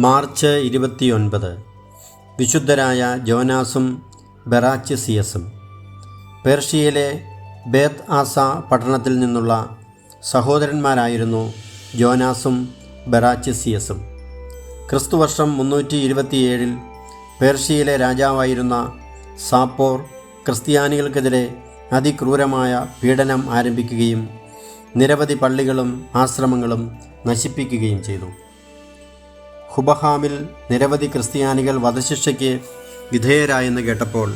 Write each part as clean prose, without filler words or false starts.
March 29 വിശുദ്ധരായ ജോനാസും ബെറാച്ചിസിയസും. പേർഷ്യയിലെ ബേത്ത് ആസ പട്ടണത്തിൽ നിന്നുള്ള സഹോദരന്മാരായിരുന്നു ജോനാസും ബെറാച്ചിസിയസും. ക്രിസ്തുവർഷം 327 പേർഷ്യയിലെ രാജാവായിരുന്ന സാപ്പോർ ക്രിസ്ത്യാനികൾക്കെതിരെ അതിക്രൂരമായ പീഡനം ആരംഭിക്കുകയും നിരവധി പള്ളികളും ആശ്രമങ്ങളും നശിപ്പിക്കുകയും ചെയ്തു. ഹുബഹാമിൽ നിരവധി ക്രിസ്ത്യാനികൾ വധശിക്ഷയ്ക്ക് വിധേയരായെന്ന് കേട്ടപ്പോൾ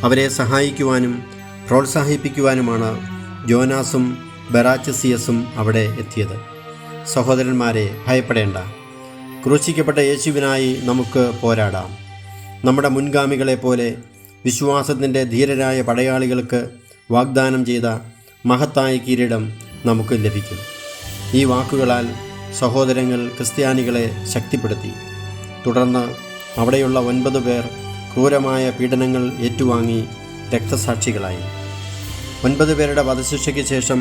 അവരെ സഹായിക്കുവാനും പ്രോത്സാഹിപ്പിക്കുവാനുമാണ് ജോനാസും ബെറാച്ചിസിയസും അവിടെ എത്തിയത്. സഹോദരന്മാരെ, ഭയപ്പെടേണ്ട. ക്രൂശിക്കപ്പെട്ട യേശുവിനായി നമുക്ക് പോരാടാം. നമ്മുടെ മുൻഗാമികളെ പോലെ വിശ്വാസത്തിൻ്റെ ധീരരായ പടയാളികൾക്ക് വാഗ്ദാനം ചെയ്ത മഹത്തായ കിരീടം നമുക്ക് ലഭിക്കും. ഈ വാക്കുകളാൽ സഹോദരങ്ങൾ ക്രിസ്ത്യാനികളെ ശക്തിപ്പെടുത്തി. തുടർന്ന് അവിടെയുള്ള 9 പേർ ക്രൂരമായ പീഡനങ്ങൾ ഏറ്റുവാങ്ങി രക്തസാക്ഷികളായി. 9 പേരുടെ വധശിക്ഷയ്ക്ക് ശേഷം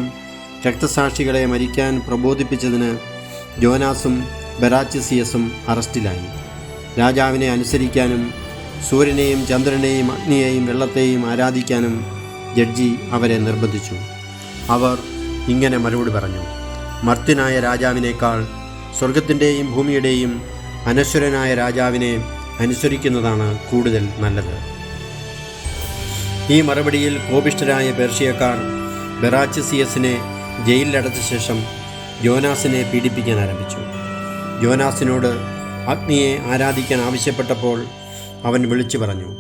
രക്തസാക്ഷികളെ മരിക്കാൻ പ്രബോധിപ്പിച്ചതിന് ജോനാസും ബെറാച്ചിസിയസും അറസ്റ്റിലായി. രാജാവിനെ അനുസരിക്കാനും സൂര്യനെയും ചന്ദ്രനെയും അഗ്നിയെയും വെള്ളത്തെയും ആരാധിക്കാനും ജഡ്ജി അവരെ നിർബന്ധിച്ചു. അവർ ഇങ്ങനെ മറുപടി പറഞ്ഞു: മർത്യനായ രാജാവിനേക്കാൾ സ്വർഗത്തിൻ്റെയും ഭൂമിയുടെയും അനശ്വരനായ രാജാവിനെ അനുസരിക്കുന്നതാണ് കൂടുതൽ നല്ലത്. ഈ മറുപടിയിൽ കോപിഷ്ഠരായ പേർഷ്യക്കാർ ബെറാച്ചിസിയസിനെ ജയിലിലടച്ച ശേഷം ജോനാസിനെ പീഡിപ്പിക്കാൻ ആരംഭിച്ചു. ജോനാസിനോട് അഗ്നിയെ ആരാധിക്കാൻ ആവശ്യപ്പെട്ടപ്പോൾ അവൻ വിളിച്ചു പറഞ്ഞു: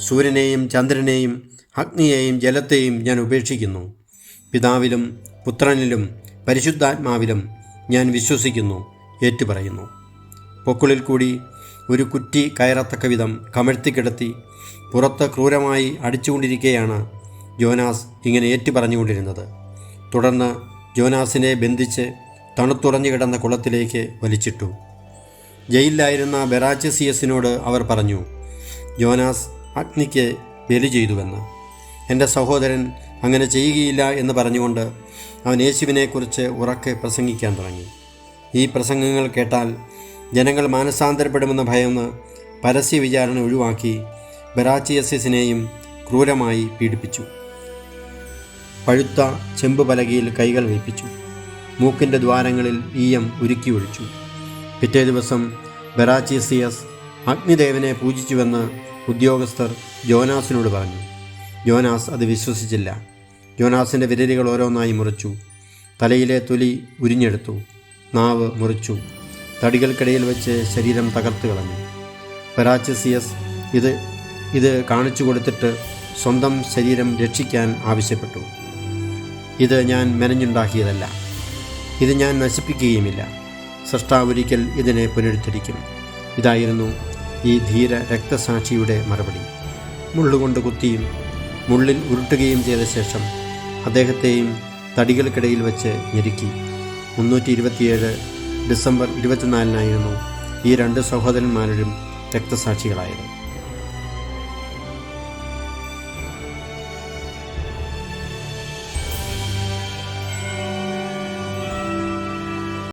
സൂര്യനെയും ചന്ദ്രനെയും അഗ്നിയെയും ജലത്തെയും ഞാൻ ഉപേക്ഷിക്കുന്നു. പിതാവിലും പുത്രനിലും പരിശുദ്ധാത്മാവിലും ഞാൻ വിശ്വസിക്കുന്നു, ഏറ്റുപറയുന്നു. പൊക്കിളിൽ കൂടി ഒരു കുറ്റി കയറത്തക്ക വിധം കമഴ്ത്തിക്കിടത്തി പുറത്ത് ക്രൂരമായി അടിച്ചുകൊണ്ടിരിക്കെയാണ് ജോനാസ് ഇങ്ങനെ ഏറ്റുപറഞ്ഞുകൊണ്ടിരുന്നത്. തുടർന്ന് ജോനാസിനെ ബന്ധിച്ച് തണുത്തുറഞ്ഞു കിടന്ന കുളത്തിലേക്ക് വലിച്ചിട്ടു. ജയിലിലായിരുന്ന ബെറാച്ചിസിയസിനോട് അവർ പറഞ്ഞു: ജോനാസ് അഗ്നിക്ക് ബലി ചെയ്തുവെന്ന്. എൻ്റെ സഹോദരൻ അങ്ങനെ ചെയ്യുകയില്ല എന്ന് പറഞ്ഞുകൊണ്ട് അവൻ യേശുവിനെക്കുറിച്ച് ഉറക്കെ പ്രസംഗിക്കാൻ തുടങ്ങി. ഈ പ്രസംഗങ്ങൾ കേട്ടാൽ ജനങ്ങൾ മാനസാന്തരപ്പെടുമെന്ന് ഭയന്ന് പരസ്യ വിചാരണ ഒഴിവാക്കി ബെറാച്ചിസിയസിനെയും ക്രൂരമായി പീഡിപ്പിച്ചു. പഴുത്ത ചെമ്പ് പലകയിൽ കൈകൾ വയ്പ്പിച്ചു. മൂക്കിൻ്റെ ദ്വാരങ്ങളിൽ ഈയം ഉരുക്കി ഒഴിച്ചു. പിറ്റേ ദിവസം ബെറാച്ചിസിയസ് അഗ്നിദേവനെ പൂജിച്ചുവെന്ന് ഉദ്യോഗസ്ഥർ ജോനാസിനോട് പറഞ്ഞു. ജോനാസ് അത് വിശ്വസിച്ചില്ല. ജോനാസിൻ്റെ വിരലുകൾ ഓരോന്നായി മുറിച്ചു. തലയിലെ തൊലി ഉരിഞ്ഞെടുത്തു. നാവ് മുറിച്ചു. തടികൾക്കിടയിൽ വെച്ച് ശരീരം തകർത്ത് കളഞ്ഞു. ബെറാച്ചിസിയസ് ഇത് കാണിച്ചു കൊടുത്തിട്ട് സ്വന്തം ശരീരം രക്ഷിക്കാൻ ആവശ്യപ്പെട്ടു. ഇത് ഞാൻ മെനഞ്ഞുണ്ടാക്കിയതല്ല. ഇത് ഞാൻ നശിപ്പിക്കുകയുമില്ല. സൃഷ്ടാവ് ഒരിക്കൽ ഇതിനെ പുനരുദ്ധരിക്കും. ഇതായിരുന്നു ഈ ധീര രക്തസാക്ഷിയുടെ മറുപടി. മുള്ളുകൊണ്ട് കുത്തിയും മുള്ളിൽ ഉരുട്ടുകയും ചെയ്ത ശേഷം അദ്ദേഹത്തെയും തടികൾക്കിടയിൽ വെച്ച് ഞെരുക്കി. 327 ഡിസംബർ 24 ഈ 2 സഹോദരന്മാരും രക്തസാക്ഷികളായത്.